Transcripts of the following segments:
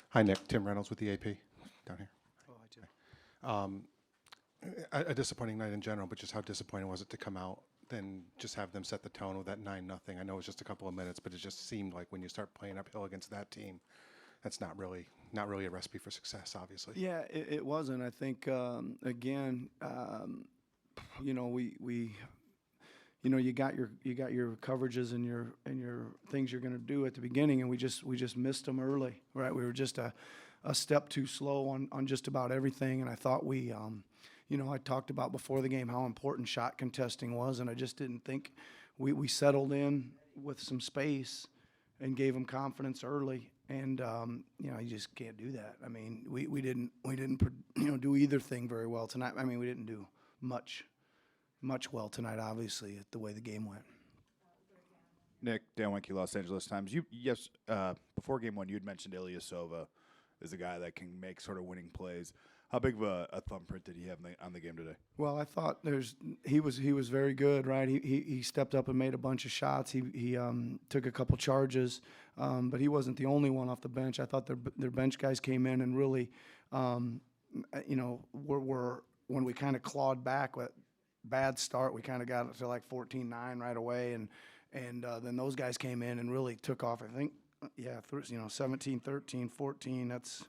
Hi, Nick. Tim Reynolds with the AP down here. Oh, I do. A disappointing night in general, but just how disappointing was it to come out and just have them set the tone with that 9-0? I know it was just a couple of minutes, but it just seemed like when you start playing uphill against that team, that's not really a recipe for success, obviously. Yeah, it wasn't. I think again, you know, we you got your coverages and your things you're going to do at the beginning, and we just missed them early, right? We were just a step too slow on just about everything, and I thought we. I talked about before the game how important shot contesting was, and I just didn't think we settled in with some space and gave them confidence early. And you just can't do that. I mean, we didn't do either thing very well tonight. I mean, we didn't do much well tonight, obviously, the way the game went. Nick, Dan Winke, Los Angeles Times. Before game one, you had mentioned Ilyasova as a guy that can make sort of winning plays. How big of a thumbprint did he have on the game today? Well, I thought he was very good, right? He stepped up and made a bunch of shots. He took a couple charges, but he wasn't the only one off the bench. I thought their bench guys came in and really, were when we kind of clawed back with bad start, we kind of got it to like 14-9 right away, and then those guys came in and really took off. I think 17, 13, 14. That's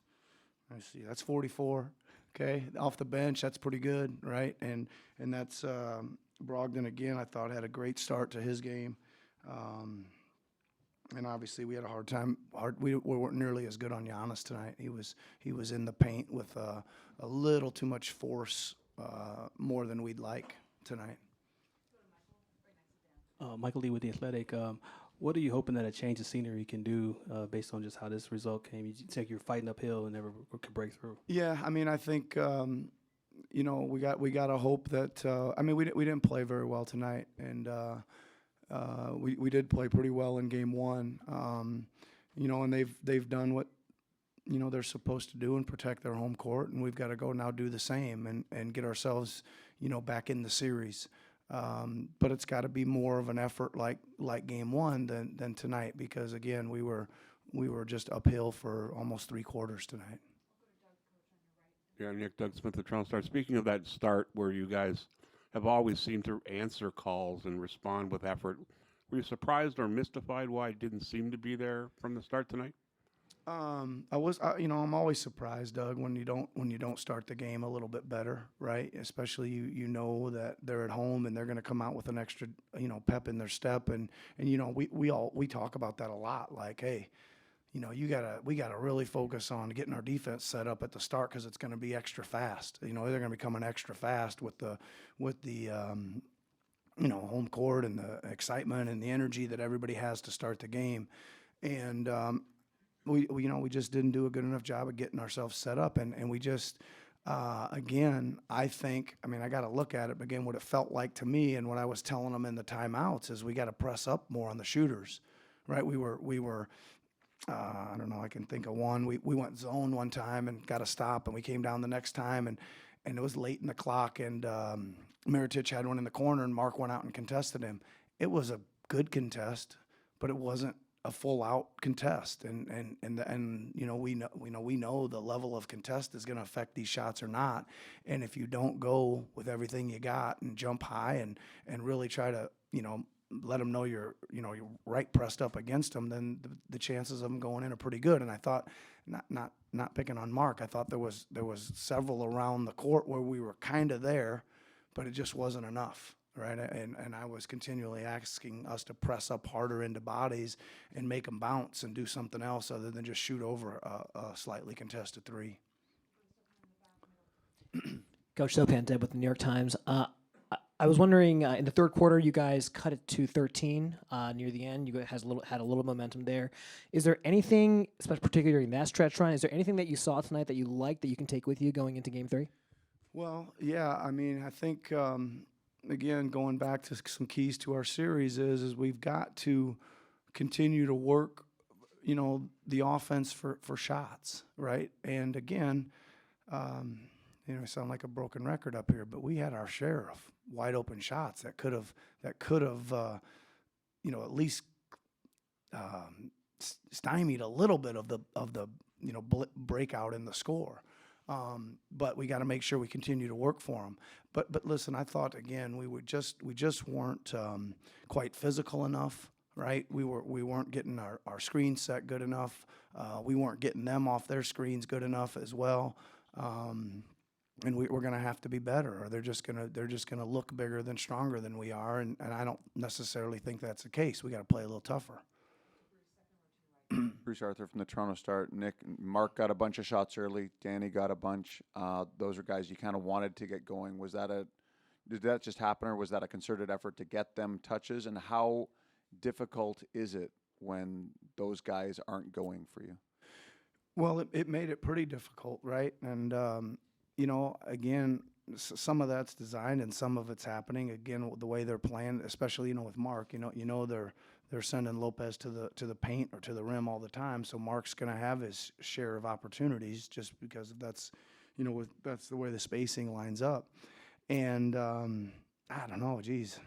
44. Okay, off the bench, that's pretty good, right? And that's Brogdon again. I thought had a great start to his game, and obviously we had a hard time. We weren't nearly as good on Giannis tonight. He was in the paint with a little too much force, more than we'd like tonight. Michael Lee with The Athletic. What are you hoping that a change of scenery can do based on just how this result came? You think you're fighting uphill and never could break through. Yeah, I mean, I think we got to hope that. We didn't play very well tonight, and we did play pretty well in game one. And they've done what they're supposed to do and protect their home court, and we've got to go now do the same and get ourselves back in the series. But it's got to be more of an effort like game one than tonight, because again we were just uphill for almost 3 quarters tonight. Yeah, Nick, Doug Smith, the Toronto Star. Speaking of that start where you guys have always seemed to answer calls and respond with effort, were you surprised or mystified why it didn't seem to be there from the start tonight? I'm always surprised, Doug, when you don't start the game a little bit better, right? Especially you know that they're at home and they're going to come out with an extra, pep in their step, and we talk about that a lot. Like, hey, we gotta really focus on getting our defense set up at the start, because it's going to be extra fast. They're going to be coming extra fast with the home court and the excitement and the energy that everybody has to start the game, and. We just didn't do a good enough job of getting ourselves set up, and we just again, I think, I got to look at it, but again, what it felt like to me and what I was telling them in the timeouts is we got to press up more on the shooters, right? We were I don't know, I can think of one. We went zone one time and got a stop, and we came down the next time, and it was late in the clock, and Mirotic had one in the corner, and Mark went out and contested him. It was a good contest, but it wasn't a full out contest, and we know the level of contest is going to affect these shots or not, and if you don't go with everything you got and jump high and really try to let them know you're right pressed up against them, then the chances of them going in are pretty good. And I thought, not picking on Mark, I thought there was several around the court where we were kind of there, but it just wasn't enough. Right, and I was continually asking us to press up harder into bodies and make them bounce and do something else other than just shoot over a slightly contested 3. Coach Sopan, Deb with the New York Times. I was wondering, in the third quarter, you guys cut it to 13 near the end. You guys had a little momentum there. Is there anything, especially particularly during that stretch run, is there anything that you saw tonight that you liked that you can take with you going into Game 3? Well, yeah, I think. Again, going back to some keys to our series is we've got to continue to work, the offense for shots, right? And again, I sound like a broken record up here, but we had our share of wide open shots that could have, at least stymied a little bit of the breakout in the score. But we got to make sure we continue to work for them. But listen, I thought again we just weren't quite physical enough, right? We weren't getting our screen set good enough. We weren't getting them off their screens good enough as well. And we're going to have to be better, or they're just gonna look bigger than stronger than we are, and I don't necessarily think that's the case. We got to play a little tougher. Bruce Arthur from the Toronto Star. Nick, Mark got a bunch of shots early. Danny got a bunch. Those are guys you kind of wanted to get going. Did that just happen, or was that a concerted effort to get them touches? And how difficult is it when those guys aren't going for you? Well, it made it pretty difficult, right? And again, some of that's designed and some of it's happening. Again, the way they're playing, especially with Mark, they're sending Lopez to the paint or to the rim all the time. So Mark's going to have his share of opportunities just because that's that's the way the spacing lines up. And I don't know, geez.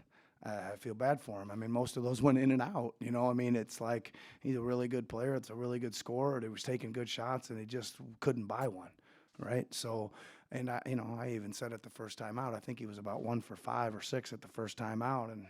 I feel bad for him. I mean, most of those went in and out. It's like he's a really good player. It's a really good scorer. He was taking good shots, and he just couldn't buy one, right? So, and I even said it the first time out. I think he was about 1 for 5 or 6 at the first time out, and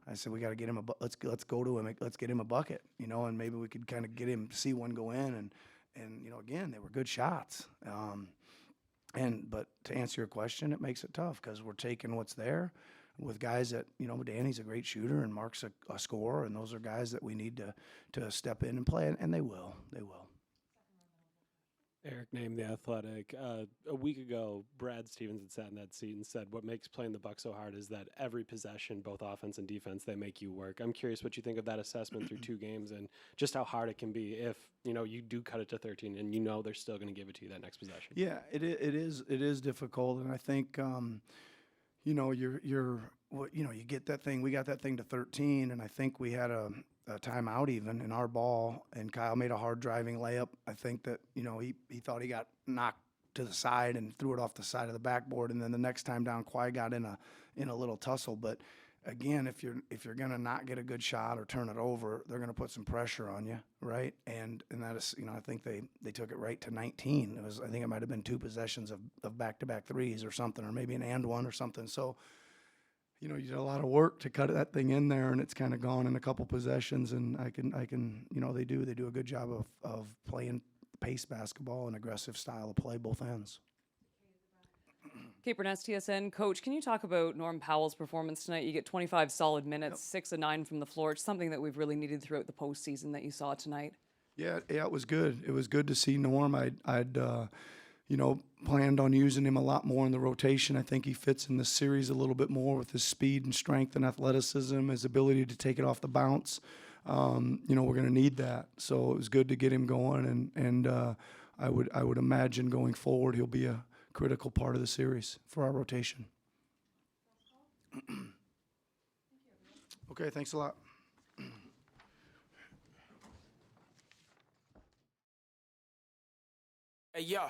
I said we got to get him let's go to him. Let's get him a bucket, and maybe we could kind of get him see one go in, and again, they were good shots. But to answer your question, it makes it tough because we're taking what's there with guys that, Danny's a great shooter and Mark's a scorer, and those are guys that we need to step in and play, and they will. Eric named The Athletic. A week ago, Brad Stevens had sat in that seat and said, what makes playing the Bucks so hard is that every possession, both offense and defense, they make you work. I'm curious what you think of that assessment through 2 games and just how hard it can be if, you do cut it to 13 and they're still going to give it to you that next possession. Yeah, it is difficult, and I think, you get that thing. We got that thing to 13, and I think we had a timeout even in our ball, and Kyle made a hard driving layup. I think that he thought he got knocked to the side and threw it off the side of the backboard, and then the next time down, Kawhi got in a little tussle. But again, if you're gonna not get a good shot or turn it over, they're gonna put some pressure on you, right? And that is I think they took it right to 19. I think it might have been 2 possessions of back-to-back threes or something, or maybe an and one or something. So. You did a lot of work to cut that thing in there, and it's kind of gone in a couple possessions. And I can, they do a good job of playing pace basketball and aggressive style of play, both ends. Kate Burness, TSN. Coach, can you talk about Norm Powell's performance tonight? You get 25 solid minutes, 6 of 9 from the floor. It's something that we've really needed throughout the postseason that you saw tonight. Yeah, it was good. It was good to see Norm. I'd planned on using him a lot more in the rotation. I think he fits in this series a little bit more with his speed and strength and athleticism, his ability to take it off the bounce. We're going to need that. So it was good to get him going, and I would imagine going forward he'll be a critical part of the series for our rotation. Okay, thanks a lot. Hey, yo,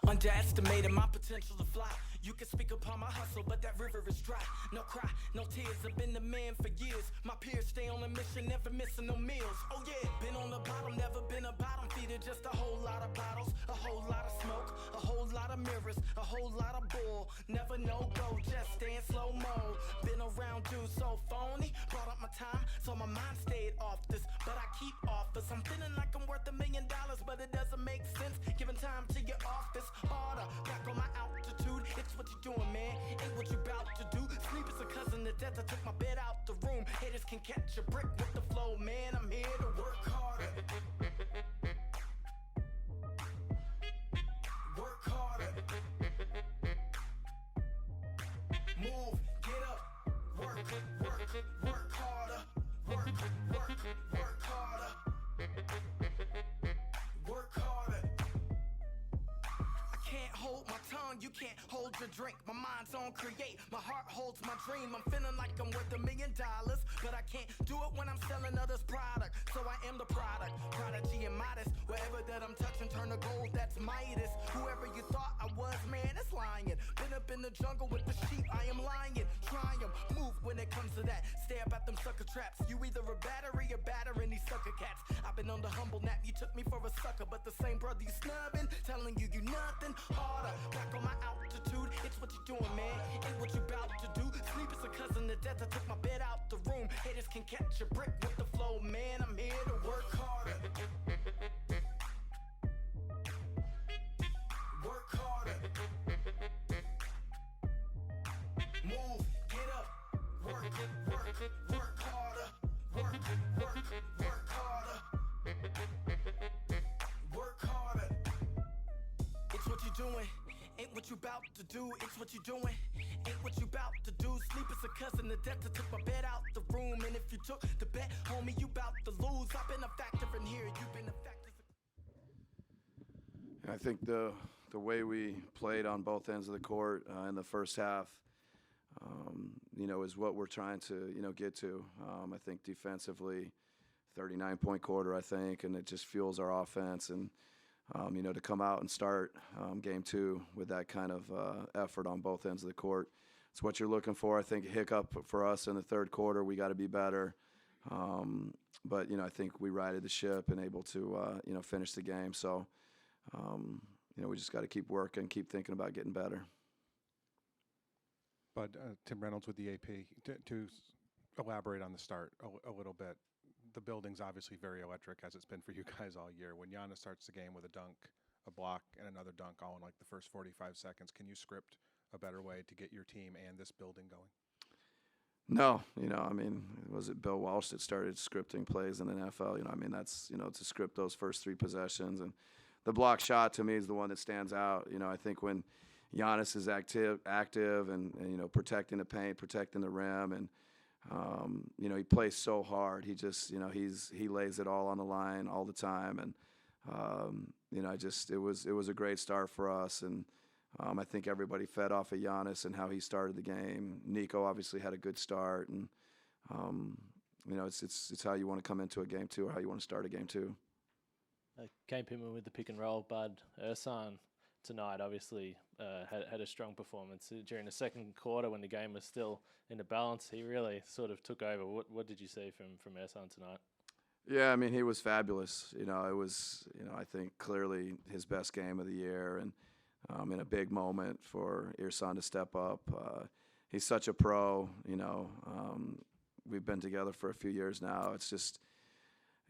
underestimated my potential to fly. You can speak upon my hustle, but that river is dry. No cry, no tears, I've been the man for years. My peers stay on a mission, never missing no meals. Oh yeah, been on the bottom, never been a bottom feeder. Just a whole lot of bottles, a whole lot of smoke, a whole lot of mirrors, a whole lot of bull. Never no go, just stay in slow-mo. Been around dudes so phony, brought up my time, so my mind stayed off this. But I keep off this, I'm feeling like I'm worth $1 million, but it doesn't make sense. Giving time to your office, order, back on my altitude. It's what you doing, man, ain't what you about to do. Sleep is a cousin to death, I took my bed out the room. Haters can catch a brick with the flow, man, I'm here to work harder. Work harder. Move, get up, work harder. Work harder. Work harder. I can't hold my tongue, you can't hold your drink. My mind's on create, my heart holds my dream. I'm feeling like I'm worth $1 million, but I can't do it when I'm selling others' product. So I am the product, prodigy and modest. Wherever that I'm touching, turn to gold, that's Midas. Whoever you thought I was, man, it's lying. Been up in the jungle with the sheep, I am lying. Try 'em, move when it comes to that. Stay up at them sucker traps. You either a battery or battering these sucker cats. I've hopping on the humble nap. You took me for a sucker, but the same brother you snubbing, telling you nothing harder. Back on my altitude, it's what you doing, man. Ain't what you about to do. Sleep is a cousin to death. I took my bed out the room. Haters can catch a brick with the flow, man. I'm here to work harder. Work harder. Move, get up, work harder. Work harder. Work harder. It's what you doing. Ain't what you about to do. It's what you doing. Ain't what you about to do. Sleep is a cousin to death. I took my bed out the room. And if you took the bet, homie, you about to lose. I've been a factor in here. You've been a factor. I think the way we played on both ends of the court in the first half, is what we're trying to, get to. I think defensively, 39-point quarter, I think, and it just fuels our offense. And, to come out and start game two with that kind of effort on both ends of the court, it's what you're looking for. I think a hiccup for us in the third quarter, we got to be better. But, I think we righted the ship and able to, finish the game. So, we just got to keep working, keep thinking about getting better. But Tim Reynolds with the AP, to elaborate on the start a little bit, the building's obviously very electric, as it's been for you guys all year. When Giannis starts the game with a dunk, a block, and another dunk all in like the first 45 seconds, can you script a better way to get your team and this building going? No, was it Bill Walsh that started scripting plays in the NFL? That's, to script those first three possessions. And the block shot to me is the one that stands out. I think when Giannis is active and protecting the paint, protecting the rim, and he plays so hard. He just, he lays it all on the line all the time. And it was a great start for us. And I think everybody fed off of Giannis and how he started the game. Nico obviously had a good start, and it's how you want to come into a game two, or how you want to start a game two. Kane Pittman with the pick and roll. Bud Ersan tonight obviously had a strong performance during the second quarter when the game was still in the balance. He really sort of took over. What did you see from Ersan tonight? Yeah, he was fabulous. It was, I think clearly his best game of the year, and in a big moment for Ersan to step up. He's such a pro. We've been together for a few years now. It's just,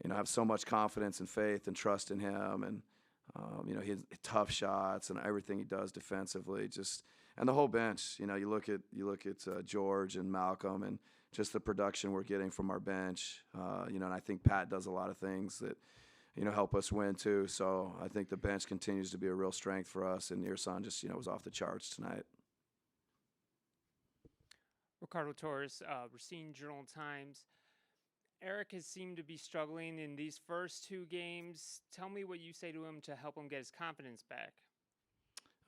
I have so much confidence and faith and trust in him, and he has tough shots and everything he does defensively. And the whole bench. You look at George and Malcolm and just the production we're getting from our bench. And I think Pat does a lot of things that help us win too. So I think the bench continues to be a real strength for us. And Ersan just was off the charts tonight. Ricardo Torres, Racine Journal-Times. Eric has seemed to be struggling in these first two games. Tell me what you say to him to help him get his confidence back.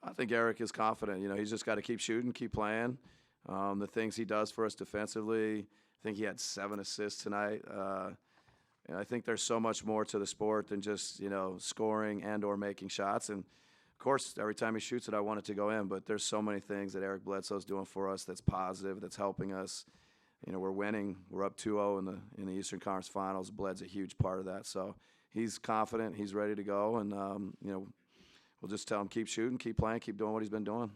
I think Eric is confident. He's just got to keep shooting, keep playing. The things he does for us defensively, I think he had 7 assists tonight. And I think there's so much more to the sport than just, scoring and or making shots. And, of course, every time he shoots it, I want it to go in. But there's so many things that Eric Bledsoe's doing for us that's positive, that's helping us. We're winning. We're up 2-0 in the Eastern Conference Finals. Bled's a huge part of that. So he's confident. He's ready to go. And, we'll just tell him keep shooting, keep playing, keep doing what he's been doing.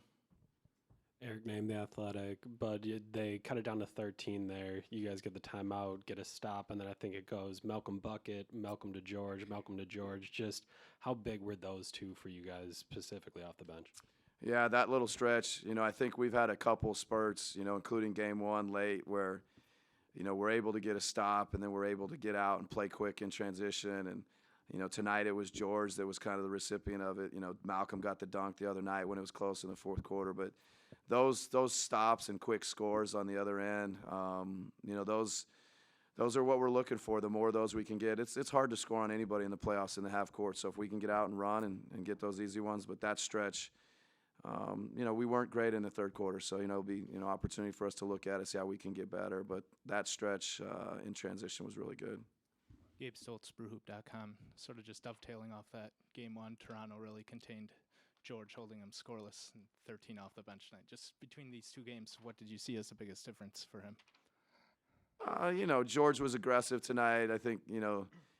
Eric named the Athletic, but they cut it down to 13 there. You guys get the timeout, get a stop, and then I think it goes Malcolm bucket, Malcolm to George. Just how big were those two for you guys specifically off the bench? Yeah, that little stretch, I think we've had a couple spurts, including game one late where, we're able to get a stop and then we're able to get out and play quick in transition. And, tonight it was George that was kind of the recipient of it. Malcolm got the dunk the other night when it was close in the fourth quarter. But those stops and quick scores on the other end, those are what we're looking for. The more of those we can get, it's hard to score on anybody in the playoffs in the half court. So if we can get out and run and get those easy ones, but that stretch, we weren't great in the third quarter. So, it'll be, opportunity for us to look at it, see how we can get better. But that stretch in transition was really good. Gabe Stoltz, BrewHoop.com, sort of just dovetailing off that game one. Toronto really contained George, holding him scoreless and 13 off the bench tonight. Just between these two games, what did you see as the biggest difference for him? George was aggressive tonight. I think,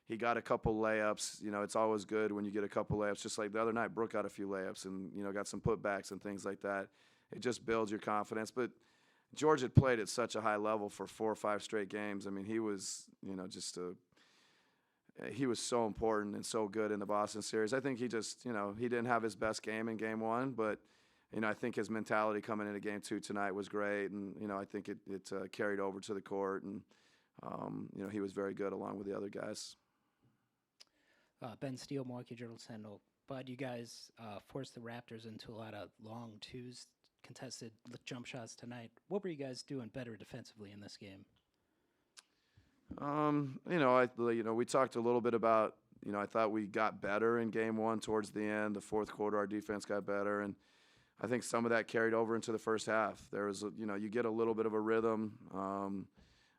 he got a couple layups. You know, it's always good when you get a couple layups. Just like the other night, Brooke got a few layups and, you know, got some putbacks and things like that. It just builds your confidence. But George had played at such a high level for 4 or 5 straight games. I mean, he was, you know, he was so important and so good in the Boston series. I think he just, you know, he didn't have his best game in game 1, but, you know, I think his mentality coming into game 2 tonight was great. And, you know, I think it carried over to the court. And, you know, he was very good along with the other guys. Ben Steele, Milwaukee Journal Sentinel. Bud, you guys forced the Raptors into a lot of long twos, contested jump shots tonight. What were you guys doing better defensively in this game? You know, we talked a little bit about, you know, I thought we got better in game 1 towards the end. The fourth quarter, our defense got better. And I think some of that carried over into the first half. There was, you know, you get a little bit of a rhythm.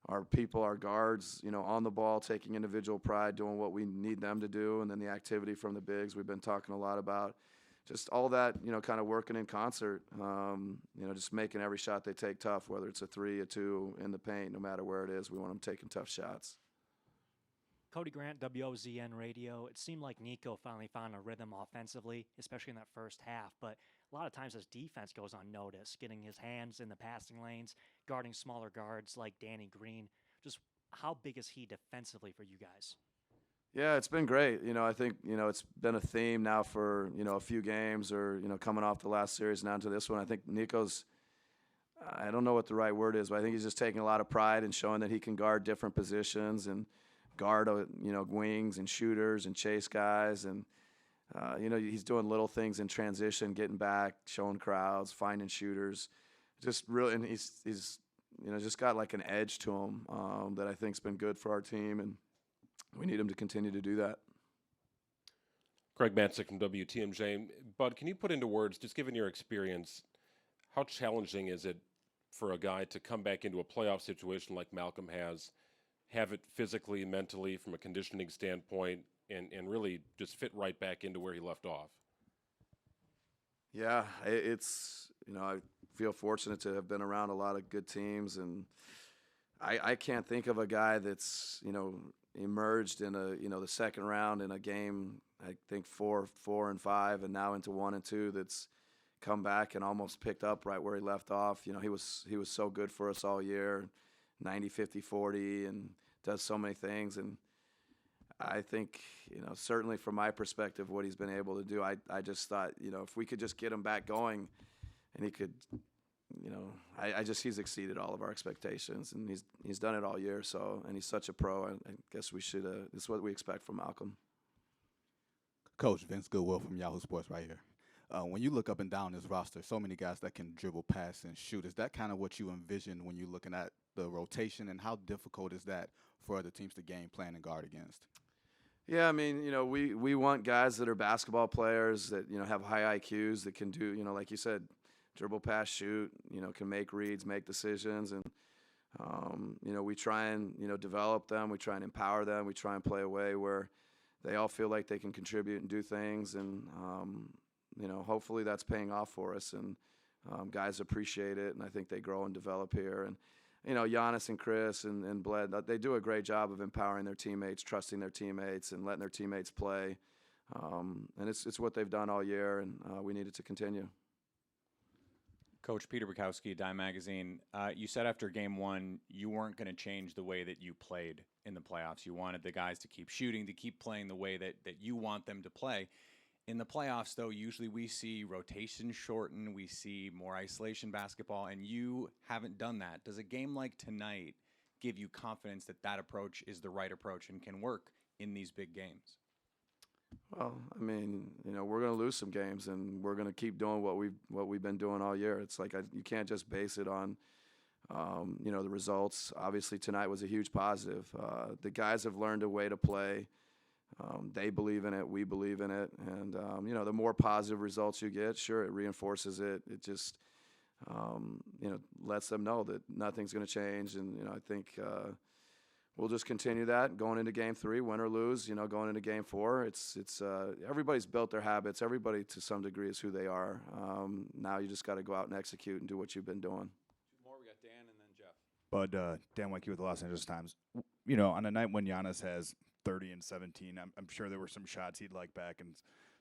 Our people, our guards, you know, on the ball, taking individual pride, doing what we need them to do, and then the activity from the bigs we've been talking a lot about. Just all that, you know, kind of working in concert, you know, just making every shot they take tough, whether it's a 3, a 2, in the paint, no matter where it is. We want them taking tough shots. Cody Grant, WOZN Radio. It seemed like Nico finally found a rhythm offensively, especially in that first half. But a lot of times his defense goes unnoticed, getting his hands in the passing lanes, guarding smaller guards like Danny Green. Just how big is he defensively for you guys? Yeah, it's been great. You know, I think, you know, it's been a theme now for, you know, a few games or, you know, coming off the last series now to this one. I think Nico's, I don't know what the right word is, but I think he's just taking a lot of pride in showing that he can guard different positions and guard, you know, wings and shooters and chase guys. And, you know, he's doing little things in transition, getting back, showing crowds, finding shooters. Just really, and he's you know, just got like an edge to him that I think's been good for our team, and we need him to continue to do that. Greg Matzik from WTMJ. Bud, can you put into words, just given your experience, how challenging is it for a guy to come back into a playoff situation like Malcolm has, have it physically, mentally, from a conditioning standpoint, and really just fit right back into where he left off? Yeah, it's, you know, I feel fortunate to have been around a lot of good teams, and I can't think of a guy that's, you know, emerged in a, you know, the second round in a game, I think 4, 4, and 5, and now into 1 and 2 that's come back and almost picked up right where he left off. You know, he was so good for us all year, 90, 50, 40, and does so many things. And I think, you know, certainly from my perspective, what he's been able to do, I just thought, you know, if we could just get him back going and he could, you know, he's exceeded all of our expectations, and he's done it all year. So, and he's such a pro. I guess we should, this is what we expect from Malcolm. Coach Vince Goodwill from Yahoo Sports right here. When you look up and down this roster, so many guys that can dribble, pass, and shoot. Is that kind of what you envision when you're looking at the rotation, and how difficult is that for other teams to game plan and guard against? Yeah, I mean, you know, we want guys that are basketball players that, you know, have high IQs that can do, you know, like you said, dribble, pass, shoot, you know, can make reads, make decisions. And, you know, we try and, you know, develop them. We try and empower them. We try and play a way where they all feel like they can contribute and do things. And, you know, hopefully that's paying off for us. And guys appreciate it. And I think they grow and develop here. And, you know, Giannis and Chris and Bled, they do a great job of empowering their teammates, trusting their teammates, and letting their teammates play. And it's what they've done all year, and we need it to continue. Coach Peter Bukowski, Dime Magazine. You said after game 1 you weren't going to change the way that you played in the playoffs. You wanted the guys to keep shooting, to keep playing the way that you want them to play. In the playoffs, though, usually we see rotation shorten, we see more isolation basketball, and you haven't done that. Does a game like tonight give you confidence that that approach is the right approach and can work in these big games? Well, I mean, you know, we're going to lose some games, and we're going to keep doing what we've been doing all year. It's like you can't just base it on, you know, the results. Obviously, tonight was a huge positive. The guys have learned a way to play. They believe in it. We believe in it. And, you know, the more positive results you get, sure, it reinforces it. It just, you know, lets them know that nothing's going to change. And, you know, I think we'll just continue that going into game 3, win or lose, you know, going into game 4. It's everybody's built their habits. Everybody to some degree is who they are. Now you just got to go out and execute and do what you've been doing. Two more. We got Dan and then Jeff. But Dan Weinke with the Los Angeles Times. You know, on a night when Giannis has 30 and 17. I'm sure there were some shots he'd like back and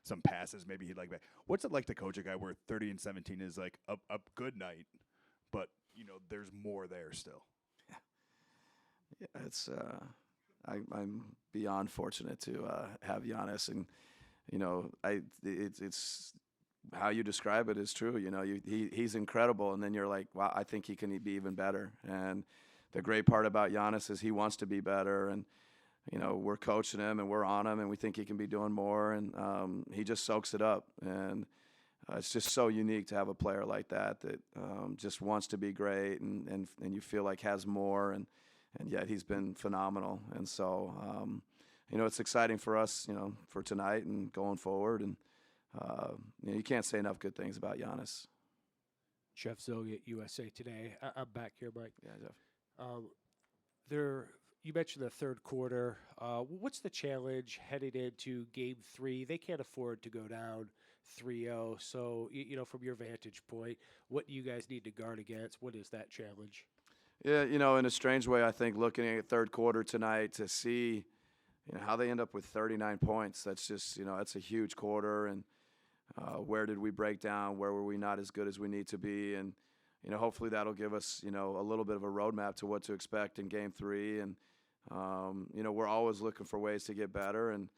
some passes maybe he'd like back. What's it like to coach a guy where 30 and 17 is like a good night, but there's more there still? Yeah, it's I'm beyond fortunate to have Giannis, and it's how you describe it is true. He's incredible, and then you're like, wow, I think he can be even better. And the great part about Giannis is he wants to be better, and we're coaching him and we're on him, and we think he can be doing more, and he just soaks it up. And it's just so unique to have a player like that just wants to be great, and you feel like has more, and yet he's been phenomenal. And so, it's exciting for us, for tonight and going forward. And you can't say enough good things about Giannis. Jeff Zog at USA Today. I'm back here, Mike. Yeah, Jeff. You mentioned the third quarter. What's the challenge heading into Game 3? They can't afford to go down 3-0. So, from your vantage point, what do you guys need to guard against? What is that challenge? Yeah, in a strange way, I think looking at third quarter tonight to see, how they end up with 39 points. That's just, that's a huge quarter. And where did we break down? Where were we not as good as we need to be? And, hopefully that'll give us, a little bit of a roadmap to what to expect in Game 3. And, we're always looking for ways to get better. And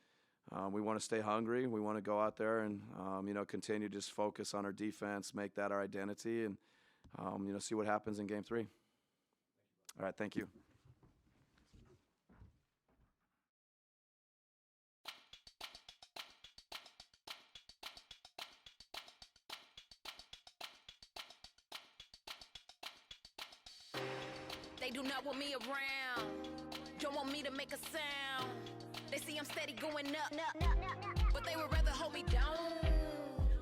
we want to stay hungry. We want to go out there and, continue to just focus on our defense, make that our identity, and, see what happens in Game 3. All right, thank you. They do not want me around, don't want me to make a sound. They see I'm steady going up, but they would rather hold me down.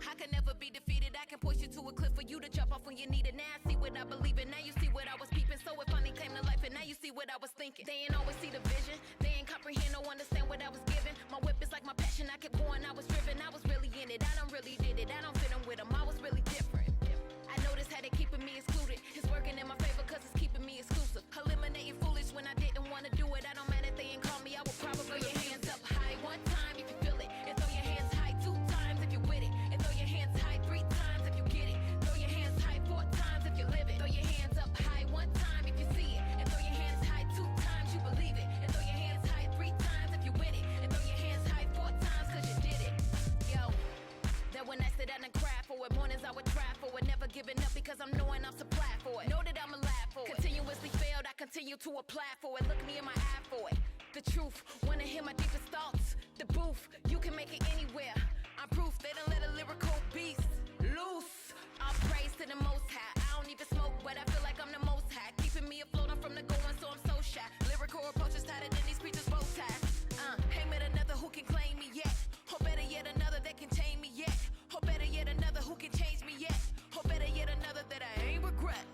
I can never be defeated, I can push you to a cliff for you to jump off when you need it. Now I see what I believe in, now you see what I was peeping. So it finally came to life and now you see what I was thinking. They ain't always see the vision, they ain't comprehend or understand what I was given. My whip is like my passion, I kept going, I was driven. I was really in it, I don't really did it, I don't fit them with them, I was really different. I noticed how they keeping me excluded. It's working in my favor cause it's keeping me exclusive. Eliminating foolish when I didn't want to do it. I don't matter if they ain't call me, I will probably throw your hands up high one time if you feel it. And throw your hands high 2 times if you with it. And throw your hands high 3 times if you get it. Throw your hands high 4 times if you live it. Throw your hands up high 1 time if you see it. And throw your hands high 2 times you believe it. And throw your hands high 3 times if you win it. And throw your hands high 4 times cause you did it. Yo, that when I sit down and cry for it, mornings I would try for it. Never giving up because I'm knowing I'm supplied for it. Know that I'm alive for it. Continuously failed, I continue to apply for it. Look me in my eye for it. The truth, wanna hear my deepest thoughts. The booth, you can make it anywhere. I'm proof they done let a lyrical beast loose. All praise to the most high. I don't even smoke, but I feel like I'm the most high. Keeping me afloat, I'm from the going, so I'm so shy. Lyrical approaches tighter than these preachers' bow ties. Ain't met another who can claim me yet. Or better yet, another that can tame me yet. Or better yet, another who can change me yet. Or better yet, another that I ain't regret.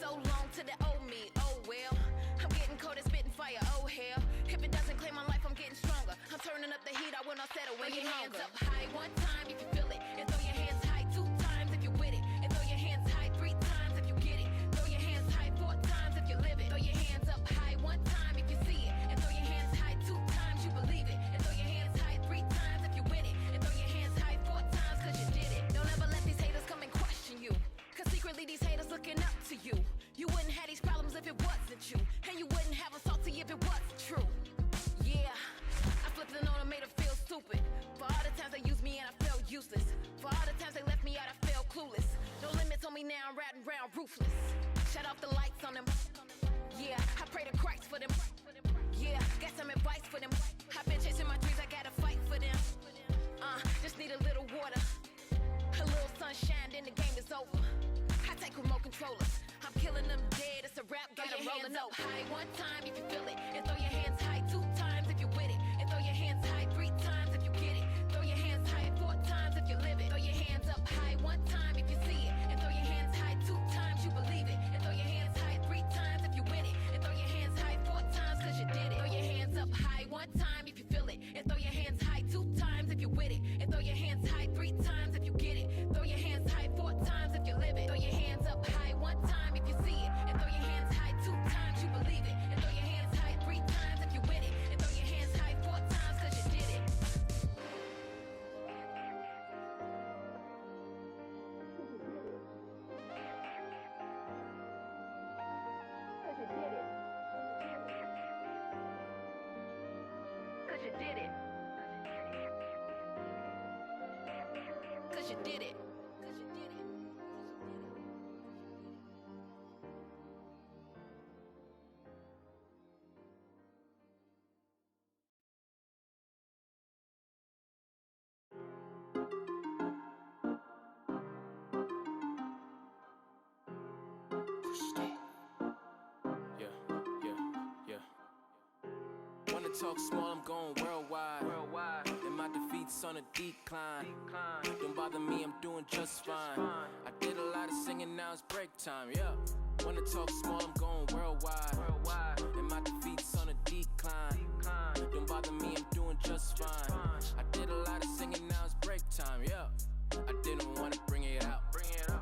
So long to the old me, oh well. I'm getting cold and spitting fire, oh hell. If it doesn't claim my life, I'm getting stronger. I'm turning up the heat, I will not settle when you hands up high 1 time if you feel it. And throw your hands high 2 times if you with it. And throw your hands high 3 times if you get it. Throw your hands high 4 times if you live it. Throw your hands up high 1 time if you see it. And throw your hands high 2 times you believe it. And throw your hands high 3 times if you win it. And throw your hands high 4 times cause you did it. Don't ever let these haters come and question you. Cause secretly these haters looking up to you. You wouldn't have these problems if it wasn't you. And you wouldn't have them salty if it wasn't true. Yeah, I flipped it on and made her feel stupid. For all the times they used me and I felt useless. For all the times they left me out, I felt clueless. No limits on me now, I'm riding round ruthless. Shut off the lights on them. Yeah, I pray to Christ for them. Yeah, got some advice for them. I've been chasing my dreams, I gotta fight for them. Just need a little water. A little sunshine, then the game is over. I take remote controllers. I'm killing them dead, it's a rap, got them rolling up high 1 time if you feel it. And throw your hands high 2 times if you with it. And throw your hands high 3 times if you get it. Throw your hands high 4 times if you live it. Throw your hands up high 1 time if you see it. And throw your hands high 2 times you believe it. And throw your hands high 3 times if you win it. And throw your hands high 4 times cause you did it. Throw your hands up high 1 time if you feel it. And throw your hands high 2 times if you with it. And throw your hands high 3 times if you get it. Throw your hands high 4 times if you live it. Throw your hands up high 1 time if you see it. And throw your hands high 2 times you believe it. And throw your hands high 3 times 'cause you did it. Wanna talk small, I'm going worldwide. And my defeat's on a decline. Don't bother me, I'm doing just fine. I did a lot of singing, now it's break time, yeah. Wanna talk small, I'm going worldwide. And my defeat's on a decline. Don't bother me, I'm doing just fine. I did a lot of singing, now it's break time, yeah. I didn't wanna bring it out,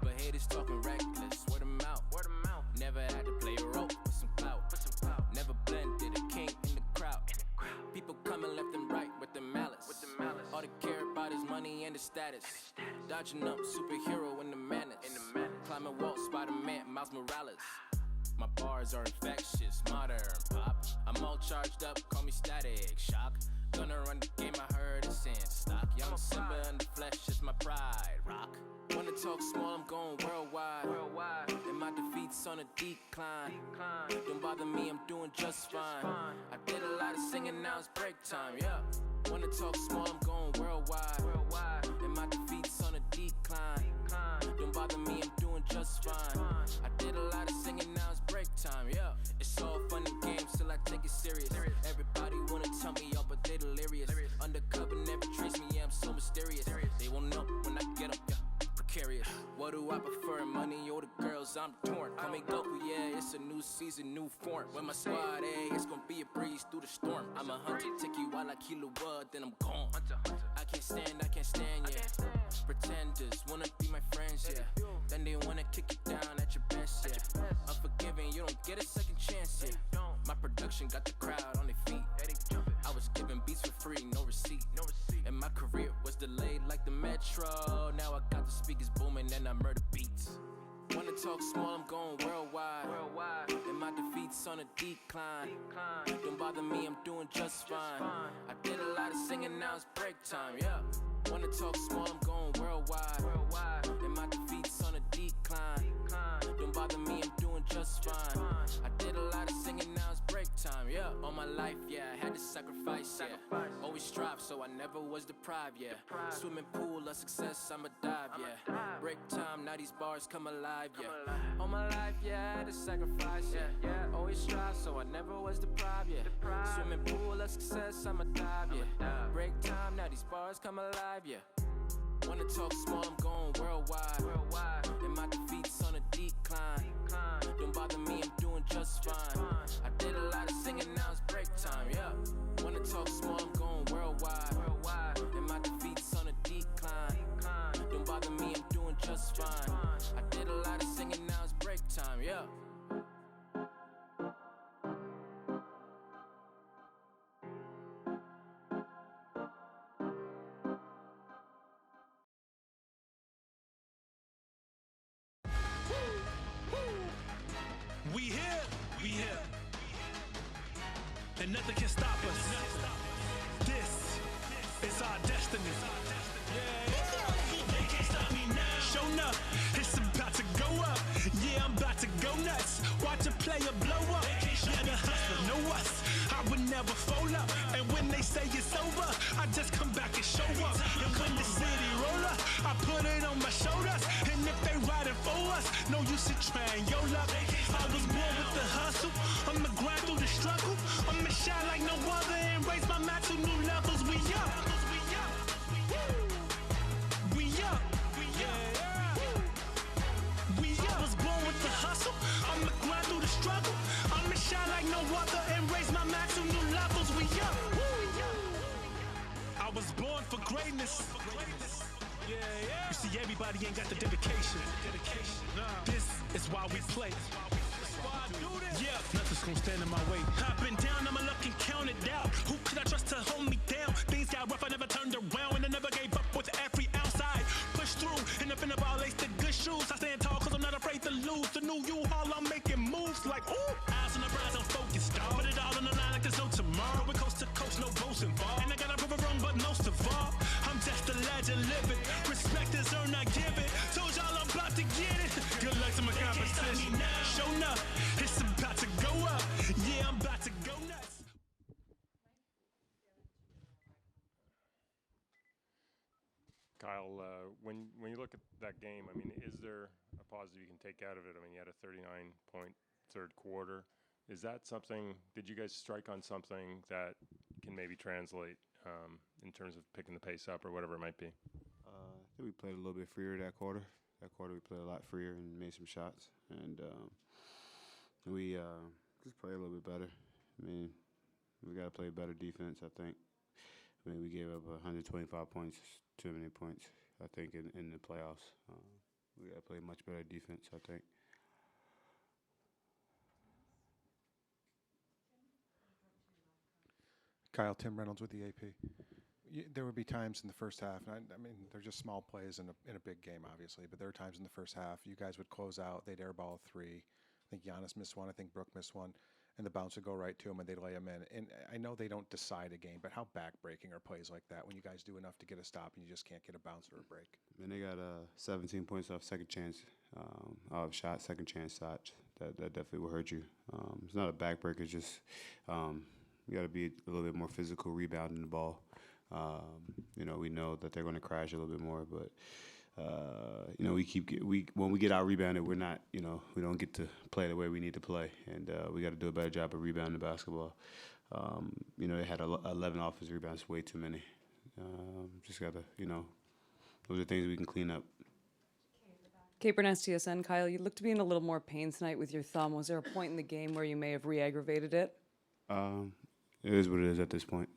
but haters talking reckless. Word of mouth. Never had to play a role for some clout. Never blended a king in the crowd. People coming left and right with the malice. All they care about is money and the status. Dodging up, superhero in the madness. Climbing walls, Spider-Man, Miles Morales. My bars are infectious, modern pop. I'm all charged up, call me Static Shock. Gonna run the game, I heard it's in stock. Young Simba in the flesh is my pride, rock. Wanna talk small, I'm going worldwide. And my defeat's on a decline. Don't bother me, I'm doing just fine. I did a lot of singing, now it's break time, yeah. Wanna talk small, I'm going worldwide. And my defeat's on a decline. Don't bother me, I'm doing just fine. I did a lot of singing, now it's break time, yeah. It's all fun and games till I take it serious. Everybody wanna tell me up, but they delirious. Undercover, never trace me, yeah, I'm so mysterious. They won't know when I get up, yeah. Precarious. What do I prefer, money or the girls? I'm torn. Call me Goku, yeah, it's a new season, new form. With my squad, hey, it's gonna be a breeze through the storm. I'm a hunter, take you out like Killua, then I'm gone. I can't stand, yeah. Pretenders wanna be my friends, yeah. Then they wanna kick you down at your best, yeah. Unforgiving, you don't get a second chance, yeah. My production got the crowd on their feet. I was giving beats for free, no receipt. And my career was delayed like the metro. Now I got the speakers booming and I murder beats. Wanna talk small, I'm going worldwide. And my defeat's on a decline. Don't bother me, I'm doing just fine. I did a lot of singing, now it's break time, yeah. Wanna talk small, I'm going worldwide. And my defeat's on a decline. Don't bother me, I'm doing just fine. I did a lot of singing, now it's break time, yeah. All my life, yeah, I had to sacrifice, yeah. Always strive, so I never was deprived, yeah. Swimming pool of success, I'ma dive, yeah. Break time, now these bars come alive, yeah. All my life, yeah, I had to sacrifice, yeah. Always strive, so I never was deprived, yeah. Swimming pool of success, I'ma dive, yeah. Break time, now these bars come alive, yeah. Wanna talk small, I'm going worldwide. And my defeat's on a decline. Don't bother me, I'm doing just fine. I did a lot of singing, now it's break time, yeah. Wanna talk small, I'm going worldwide. And my defeat's on a decline. Don't bother me, I'm doing just fine. I did a lot of singing, now it's break time, yeah. We here, and nothing can stop us. This is our destiny. They can't stop me now. Show up, it's about to go up. Yeah, I'm about to go nuts. Watch a player blow up. Yeah, the hustler know us. I would never fold up. And when they say it's over, I just come back and show up. And when the city roll up, I put it on my shoulders. And if they riding for us, no use in trying your luck. I was born with the hustle. I'm the grind through the struggle. I'ma shine like no other and raise my mat to new levels. We up. We up. We up. I was born with the hustle. I'ma grind through the struggle. I'ma shine like no other and raise my mat to new levels. We up. I was born for greatness. You see, everybody ain't got the dedication. This is why we play. Yeah, nothing's gonna stand in my way. I've been down, I'm a luck and count it out. Who could I trust to hold me down? Things got rough, I never turned around, and I never gave up with every ounce I pushed through. And if in the ball, lace the good shoes. I stand tall, cause I'm not afraid to lose. The new U-Haul, I'm making moves like, ooh. Eyes on the prize, I'm focused, dog. Put it all on the line like there's no tomorrow. We're coast to coast, no boats involved. And I gotta prove it wrong, but most of all, I'm just a legend living. Respect is earned. Kyle, when you look at that game, I mean, is there a positive you can take out of it? I mean, you had a 39-point third quarter. Is that something? Did you guys strike on something that can maybe translate in terms of picking the pace up or whatever it might be? I think we played a little bit freer that quarter. That quarter we played a lot freer and made some shots, and we just played a little bit better. I mean, we got to play better defense, I think. I mean, we gave up 125 points, too many points, I think, in the playoffs. We got to play much better defense, I think. Kyle, Tim Reynolds with the AP. There would be times in the first half, and I mean, they're just small plays in a big game, obviously, but there were times in the first half you guys would close out, they'd airball three. I think Giannis missed one, I think Brooke missed one, and the bounce would go right to him, and they'd lay him in. And I know they don't decide a game, but how backbreaking are plays like that when you guys do enough to get a stop and you just can't get a bounce or a break? And they got 17 points off second chance, off shot, second chance shots. That definitely will hurt you. It's not a backbreaker, it's just you got to be a little bit more physical rebounding the ball. We know that they're going to crash a little bit more, but when we get out rebounded, we're not, we don't get to play the way we need to play, and we got to do a better job of rebounding the basketball. They had 11 offensive rebounds, way too many. Just got to, those are things we can clean up. Cape Burness TSN, Kyle, you look to be in a little more pain tonight with your thumb. Was there a point in the game where you may have re-aggravated it? It is what it is at this point.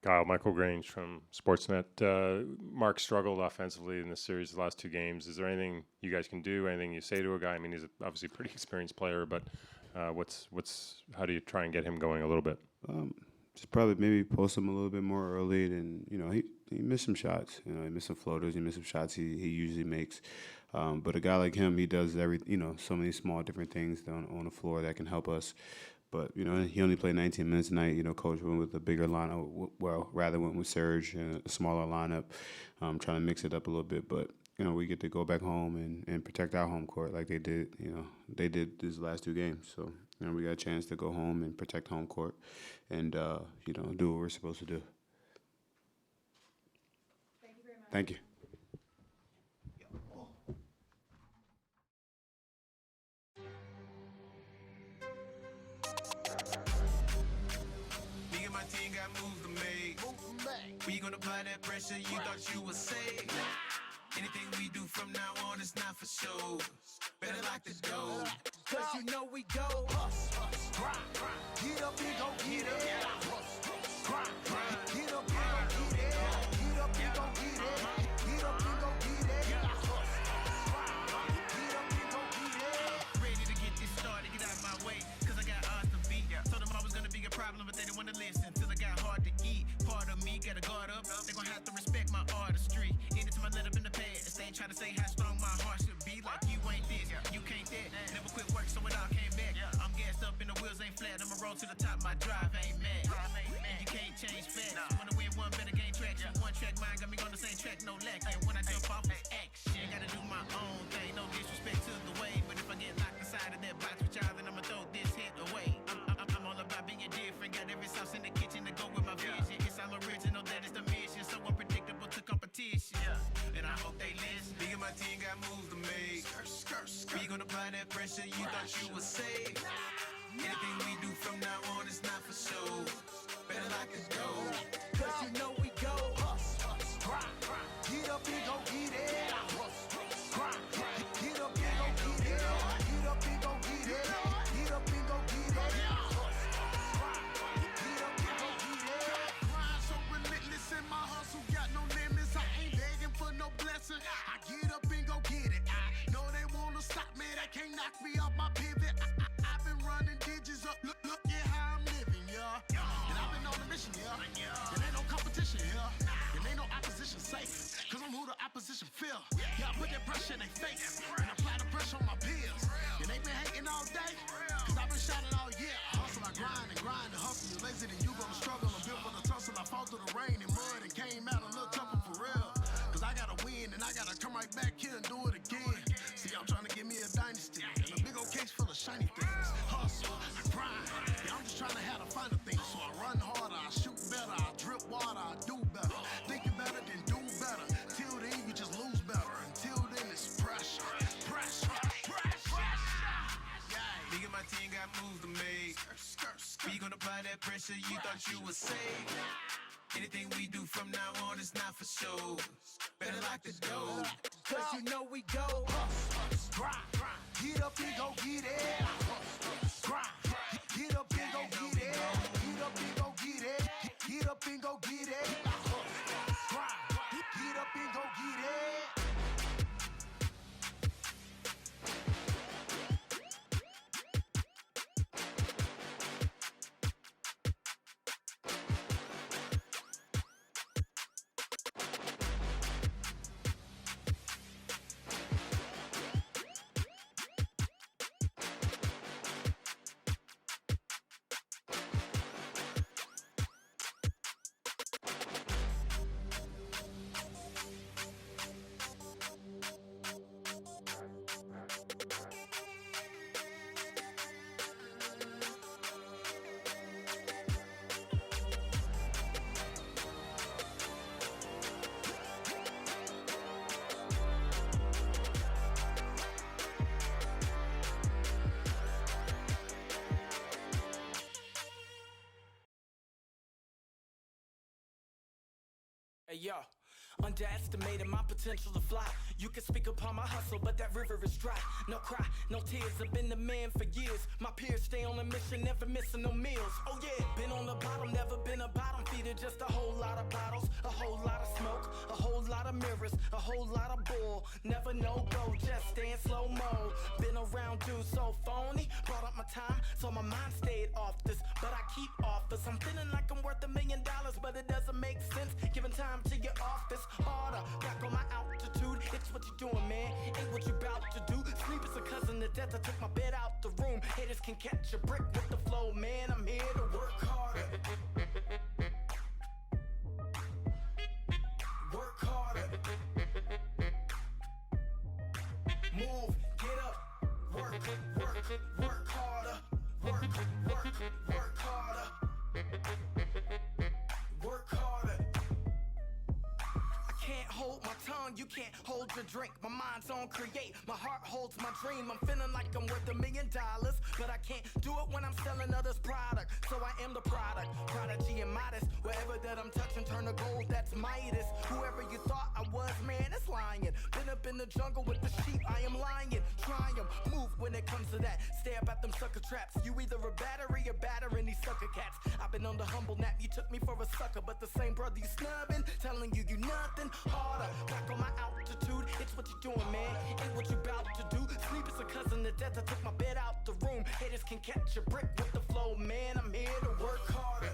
Kyle, Michael Grange from Sportsnet. Mark struggled offensively in this series the last two games. Is there anything you guys can do, anything you say to a guy? I mean, he's obviously a pretty experienced player, but how do you try and get him going a little bit? Just probably maybe post him a little bit more early. And, he missed some shots. He missed some floaters. He missed some shots he usually makes. But a guy like him, he does so many small different things on the floor that can help us. But, he only played 19 minutes tonight. Coach went with a bigger lineup. Well, rather went with Serge and a smaller lineup, trying to mix it up a little bit. But, we get to go back home and protect our home court like they did. They did these last two games. So, we got a chance to go home and protect home court and, do what we're supposed to do. Thank you very much. Thank you. Me and my team got moves to make. We gonna apply that pressure you thought you was safe. Anything we do from now on is not for show. Better lock the door. Cause we go. Grind. Get up and go get it. Grind. Get up and go get it. Get up and go get it. Get up and go get it. Get up and go get it. Ready to get this started, get out of my way. Cause I got odds to beat. Told them I was gonna be a problem, but they didn't wanna listen. Till it got hard to eat. Part of me gotta guard up. They gonna have to respect my artistry. Anytime I let up in the past, they ain't trying to say how strong my heart should be. Like you ain't this, you can't that. Never quit work, so it all came back. I'm gassed up and the wheels ain't flat. I'ma roll to the top, my drive ain't mad. And you can't change fast. Wanna win one, better gain traction. One track mind got me on the same track, no lack. And when I jump off, it's action. Gotta do my own thing, no disrespect to the way. But if I get locked inside of that box with y'all, then I'ma throw this hit away. I'm all about being different. Got every sauce in the kitchen to go with my vision. It's all original, that is the mission. So unpredictable to competition. And I hope they listen. Me and my team got moves to make. We gonna apply that pressure you thought you was safe. Anything we do from now on is not for show. Better lock the door. Cause we go. Grind. Get up and go get it. Grind. Get up and go get it. Get up and go get it. Get up and go get it. Get up and go get it. Grind so relentless in my hustle, got no limits. I ain't begging for no blessing. I get up and go get it. I know they wanna stop me, they can't knock me off my pivot. I've been running digits up, look at how I'm living, yeah. And I've been on a mission, yeah. And ain't no competition, yeah. And ain't no opposition safe, cause I'm who the opposition feel. Yeah, I put that pressure in their face, and apply the pressure on my peers. And they been hating all day, cause I've been shouting all year. Hustle, I grind and hustle. You're lazy, then you gonna struggle. I'm built for the tussle. I fought through the rain and mud and came out a little tougher for real. Cause I gotta win, and I gotta come right back here and do it again. See, I'm trying to give me a dynasty, and a big old case full of shiny things. Hustle, I grind, yeah, I'm just trying to have to find a thing. So I run harder, I shoot better, I drip water, I do better. Think you better than do better. Till then, you just lose better. Until then, it's pressure. Me and my team got moves to make. We gonna apply that pressure you thought you was safe. Anything we do from now on is not for show. Better lock the door, cause you know we go. Grind. Get up and go get it. Grind. Get up and go get it. Get up and go get it. Get up and go get it. Grind. Get up and go get it. Hey, yo, underestimated my potential to fly. You can speak upon my hustle, but that river is dry. No cry, no tears, I've been the man for years. My peers stay on a mission, never missing no meals. Oh yeah, been on the bottom, never been a bottom feeder. Just a whole lot of bottles, a whole lot of smoke, a whole lot of mirrors, a whole lot of bull. Never no go, just stay in slow-mo. Been around dudes so phony, brought up my time, so my mind stayed off this. But I keep off this, I'm feeling like I'm worth $1 million, but it doesn't make sense. Giving time to your office, harder, back on my altitude. It's what you doing, man, ain't what you about to do. Sleep is a cousin to death, I took my bed out the room. Haters can catch a brick with the flow, man, I'm here to work harder. Work harder. Move, get up, work harder. Work harder. Work harder. I can't hold my tongue, you can't hold your drink. My mind's on create, my heart holds my dream. I'm feeling like I'm worth $1 million, but I can't do it when I'm selling others' product. So I am the product, prodigy and modest. Wherever that I'm touching, turn to gold, that's Midas. Whoever you thought I was, man, it's lying. Been up in the jungle with the sheep, I am lying. Triumph, move when it comes to that. Stay up at them sucker traps. You either a battery or battering these sucker cats. I've been on the humble nap, you took me for a sucker, but the same brother you snubbing, telling you nothing. Harder, back on my altitude. It's what you doing, man, ain't what you about to do. Sleep is a cousin to death, I took my bed out the room. Haters can catch a brick with the flow, man, I'm here to work harder.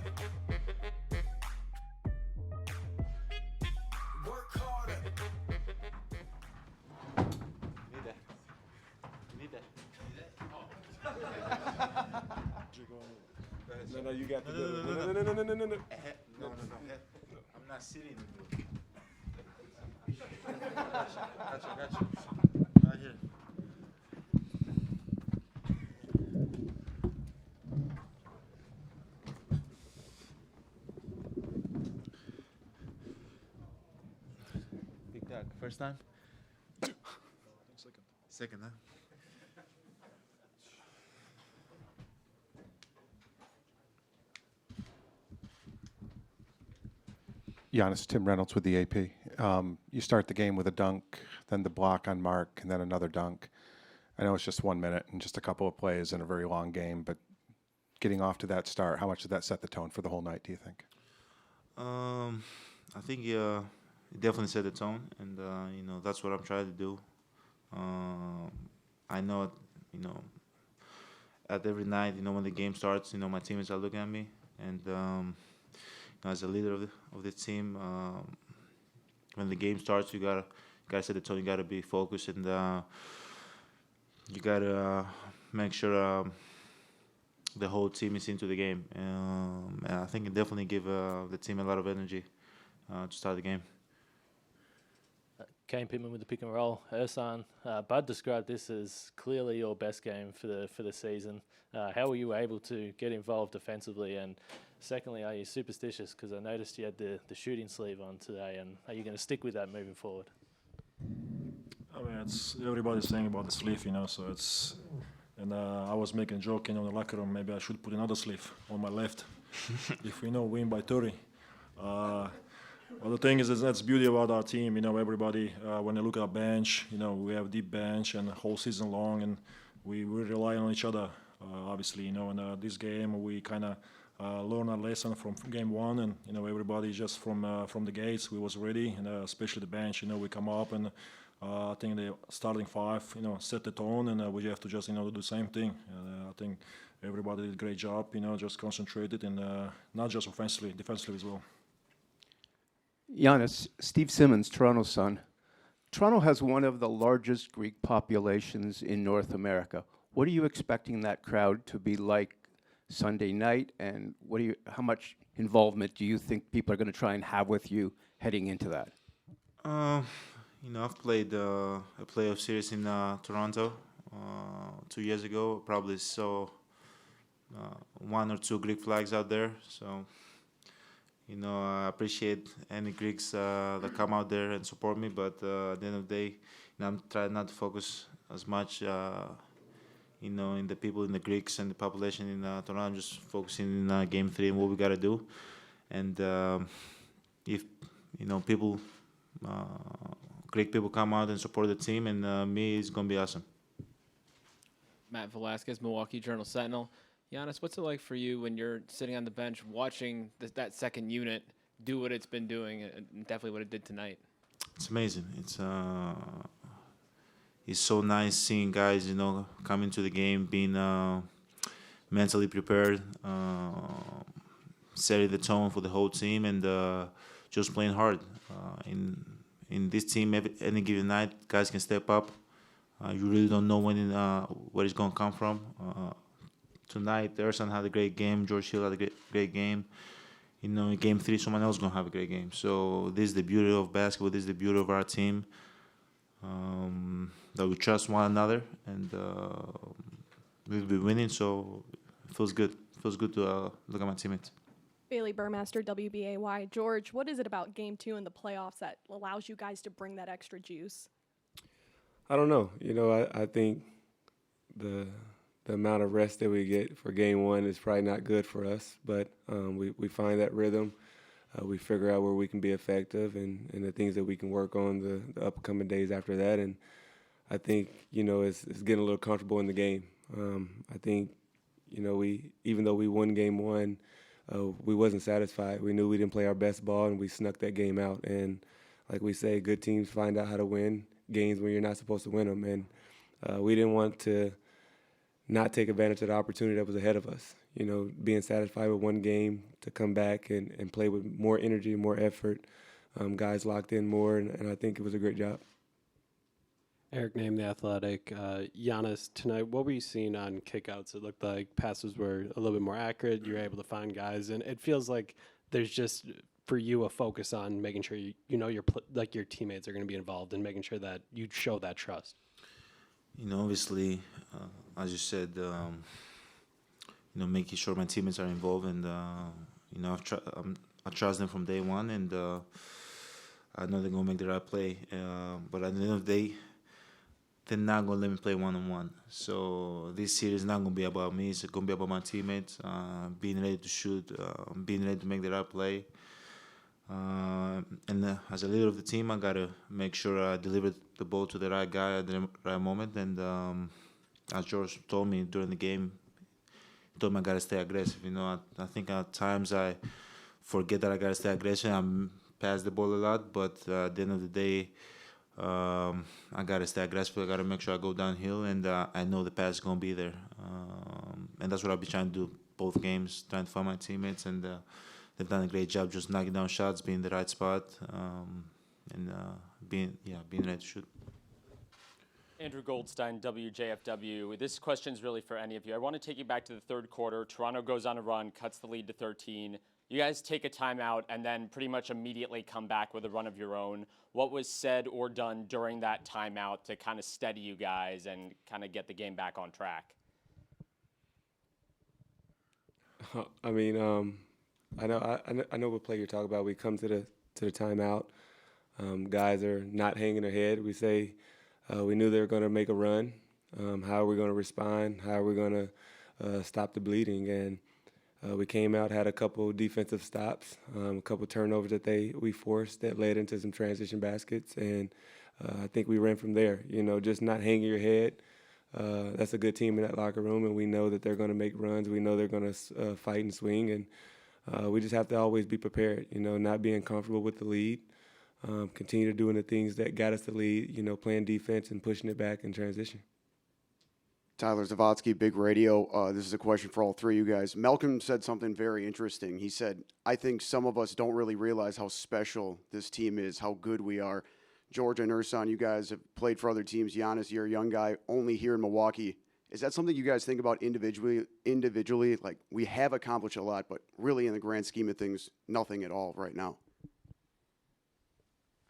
Work harder. Need that. No, you got to No. No. I'm not sitting. Gotcha. Right here. Big Doc, first time? Second, huh? Giannis, Tim Reynolds with the AP. You start the game with a dunk, then the block on Mark, and then another dunk. I know it's just 1 minute and just a couple of plays in a very long game, but getting off to that start, how much did that set the tone for the whole night, do you think? I think it definitely set the tone, and that's what I'm trying to do. I know, at every night, when the game starts, my teammates are looking at me, and as a leader of the team, when the game starts, you gotta set the tone. You gotta be focused, and you gotta make sure the whole team is into the game. And I think it definitely gave the team a lot of energy to start the game. Kane Pittman with the pick and roll. Ersan, Bud described this as clearly your best game for the season. How were you able to get involved defensively? And secondly, are you superstitious? Because I noticed you had the shooting sleeve on today, and are you going to stick with that moving forward? I mean, it's everybody's saying about the sleeve, so it's. And I was making a joke in the locker room. Maybe I should put another sleeve on my left if we win by 30. Well, the thing is that's the beauty about our team. Everybody, when you look at our bench, we have a deep bench and a whole season long, and we rely on each other, obviously, And this game, we kind of learn our lesson from game one, and everybody just from the gates, we was ready, and especially the bench. We come up and I think the starting five, set the tone, and we have to just do the same thing. I think everybody did a great job, just concentrated, and not just offensively, defensively as well. Giannis, Steve Simmons, Toronto Sun. Toronto has one of the largest Greek populations in North America. What are you expecting that crowd to be like Sunday night, and how much involvement do you think people are going to try and have with you heading into that? I've played a playoff series in Toronto 2 years ago. Probably saw one or two Greek flags out there. So, I appreciate any Greeks that come out there and support me. But at the end of the day, I'm trying not to focus as much, in the people, in the Greeks and the population in Toronto. I'm just focusing in Game 3 and what we got to do. And if, people... Greek people come out and support the team, and me, it's going to be awesome. Matt Velasquez, Milwaukee Journal Sentinel. Giannis, what's it like for you when you're sitting on the bench watching that second unit do what it's been doing, and definitely what it did tonight? It's amazing. It's so nice seeing guys, come into the game, being mentally prepared, setting the tone for the whole team, and just playing hard. In this team, any given night, guys can step up. You really don't know where it's going to come from. Tonight, Ersan had a great game. George Hill had a great game. In Game 3, someone else is going to have a great game. So this is the beauty of basketball. This is the beauty of our team, that we trust one another, and we'll be winning. So it feels good. It feels good to look at my teammates. Bailey Burmaster, WBAY. George, what is it about Game 2 in the playoffs that allows you guys to bring that extra juice? I don't know. I think the amount of rest that we get for Game 1 is probably not good for us, but we find that rhythm. We figure out where we can be effective and the things that we can work on the upcoming days after that. And I think, it's getting a little comfortable in the game. I think, even though we won Game 1, we wasn't satisfied. We knew we didn't play our best ball, and we snuck that game out. And like we say, good teams find out how to win games when you're not supposed to win them. And we didn't want to not take advantage of the opportunity that was ahead of us. Being satisfied with one game to come back and play with more energy, more effort. Guys locked in more, and I think it was a great job. Eric Name, The Athletic. Giannis, tonight, what were you seeing on kickouts? It looked like passes were a little bit more accurate. You were able to find guys, and it feels like there's just, for you, a focus on making sure your teammates are going to be involved and making sure that you show that trust. Obviously, as you said, making sure my teammates are involved, and I trust them from day one, and I know they're gonna make the right play. But at the end of the day, they're not going to let me play one-on-one. So this series is not going to be about me. It's going to be about my teammates, being ready to shoot, being ready to make the right play. And as a leader of the team, I got to make sure I deliver the ball to the right guy at the right moment. And as George told me during the game, he told me I got to stay aggressive. I think at times I forget that I got to stay aggressive. I pass the ball a lot, but at the end of the day, I got to stay aggressive. I got to make sure I go downhill, and I know the pass is going to be there. And that's what I'll be trying to do both games, trying to find my teammates. And they've done a great job just knocking down shots, being in the right spot, and being ready to shoot. Andrew Goldstein, WJFW. This question's really for any of you. I want to take you back to the third quarter. Toronto goes on a run, cuts the lead to 13. You guys take a timeout and then pretty much immediately come back with a run of your own. What was said or done during that timeout to kind of steady you guys and kind of get the game back on track? I mean, I know what play you're talking about. We come to the timeout. Guys are not hanging their head. We say we knew they were going to make a run. How are we going to respond? How are we going to stop the bleeding? And we came out, had a couple defensive stops, a couple turnovers that we forced that led into some transition baskets, and I think we ran from there. You know, just not hanging your head. That's a good team in that locker room, and we know that they're going to make runs. We know they're going to fight and swing, and we just have to always be prepared. You know, not being comfortable with the lead, continue to doing the things that got us the lead. You know, playing defense and pushing it back in transition. Tyler Zavotsky, Big Radio. This is a question for all three of you guys. Malcolm said something very interesting. He said, I think some of us don't really realize how special this team is, how good we are. George and Ersan, you guys have played for other teams. Giannis, you're a young guy, only here in Milwaukee. Is that something you guys think about individually? Like, we have accomplished a lot, but really in the grand scheme of things, nothing at all right now.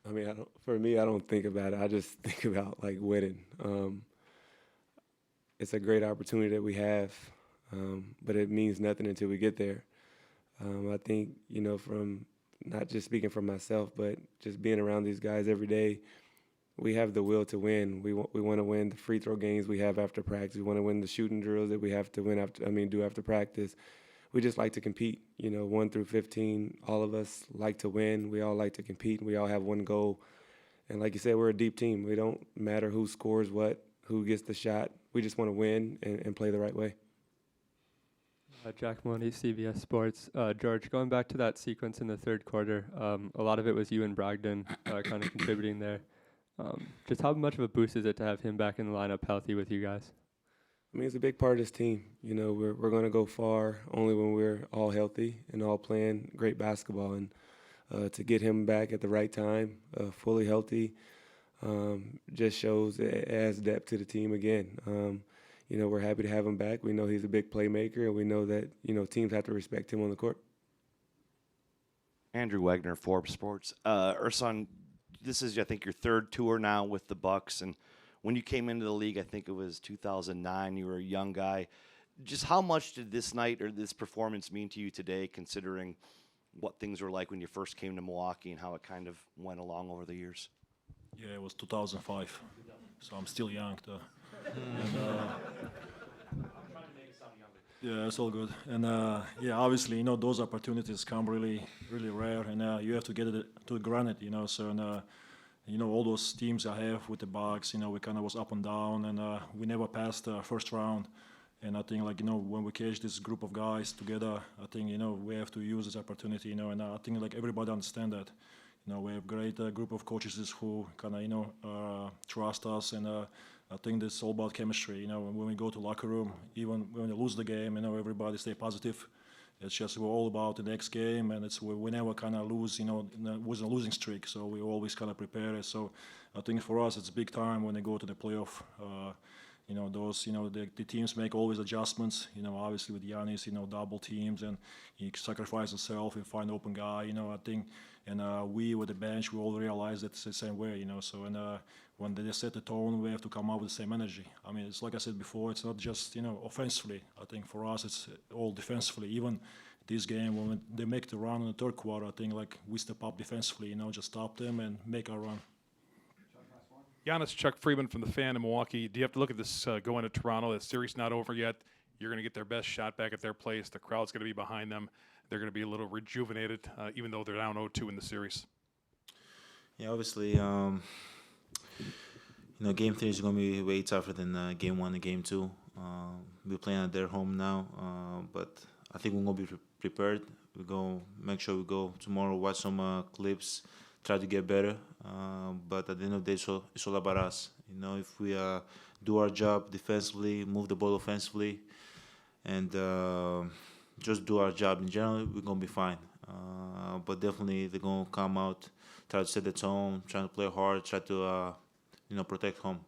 I mean, I don't think about it. I just think about, like, winning. It's a great opportunity that we have, but it means nothing until we get there. I think, you know, from not just speaking for myself, but just being around these guys every day, we have the will to win. We want to win the free throw games we have after practice. We want to win the shooting drills that we have to do after practice. We just like to compete. You know, 1 through 15, all of us like to win. We all like to compete, and we all have one goal. And like you said, we're a deep team. We don't matter who scores what, who gets the shot. We just want to win and play the right way. Jack Money, CBS Sports. George, going back to that sequence in the third quarter, a lot of it was you and Brogdon kind of contributing there. Just how much of a boost is it to have him back in the lineup healthy with you guys? I mean, it's a big part of this team. You know, we're going to go far only when we're all healthy and all playing great basketball. And to get him back at the right time, fully healthy, just shows it adds depth to the team again. You know, we're happy to have him back. We know he's a big playmaker, and we know that, you know, teams have to respect him on the court. Andrew Wagner, Forbes Sports. Ersan, this is, I think, your third tour now with the Bucks, and when you came into the league, I think it was 2009, you were a young guy. Just how much did this night or this performance mean to you today, considering what things were like when you first came to Milwaukee and how it kind of went along over the years? Yeah, it was 2005, so I'm still young, though. Yeah, it's all good. And yeah, obviously, you know, those opportunities come really, really rare, and you have to get it to granted, you know. So, you know, all those teams I have with the Bucks, you know, we kind of was up and down, and we never passed the first round. And I think, like, you know, when we catch this group of guys together, I think, you know, we have to use this opportunity, you know, and I think, like, everybody understand that. You know, we have a great group of coaches who kind of, you know, trust us, and I think that's all about chemistry. You know, when we go to locker room, even when we lose the game, you know, everybody stay positive. It's just we're all about the next game, and we never kind of lose. You know, it was a losing streak, so we always kind of prepare it. So I think for us, it's big time when they go to the playoff. You know, those, you know, the teams make always adjustments. You know, obviously with Giannis, you know, double teams, and he sacrifices himself and find open guy. You know, I think, and we with the bench, we all realize that it's the same way. You know, so and when they set the tone, we have to come out with the same energy. I mean, it's like I said before, it's not just, you know, offensively. I think for us, it's all defensively. Even this game, when they make the run in the third quarter, I think like we step up defensively. You know, just stop them and make our run. Giannis, Chuck Freeman from the Fan in Milwaukee. Do you have to look at this going to Toronto? The series not over yet. You're going to get their best shot back at their place. The crowd's going to be behind them. They're going to be a little rejuvenated, even though they're down 0-2 in the series. Yeah, obviously, you know, Game 3 is going to be way tougher than Game 1 and Game 2. We're playing at their home now, but I think we're going to be prepared. We're going to make sure we go tomorrow, watch some clips, try to get better. But at the end of the day, it's all about us. You know, if we do our job defensively, move the ball offensively, and just do our job in general, we're going to be fine. But definitely they're going to come out, try to set the tone, try to play hard, try to, you know, protect home.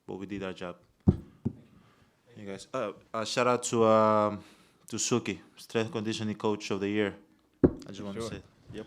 But we did our job. You guys. Shout out to Suki, strength conditioning coach of the year. I just want to Sure. say, yep.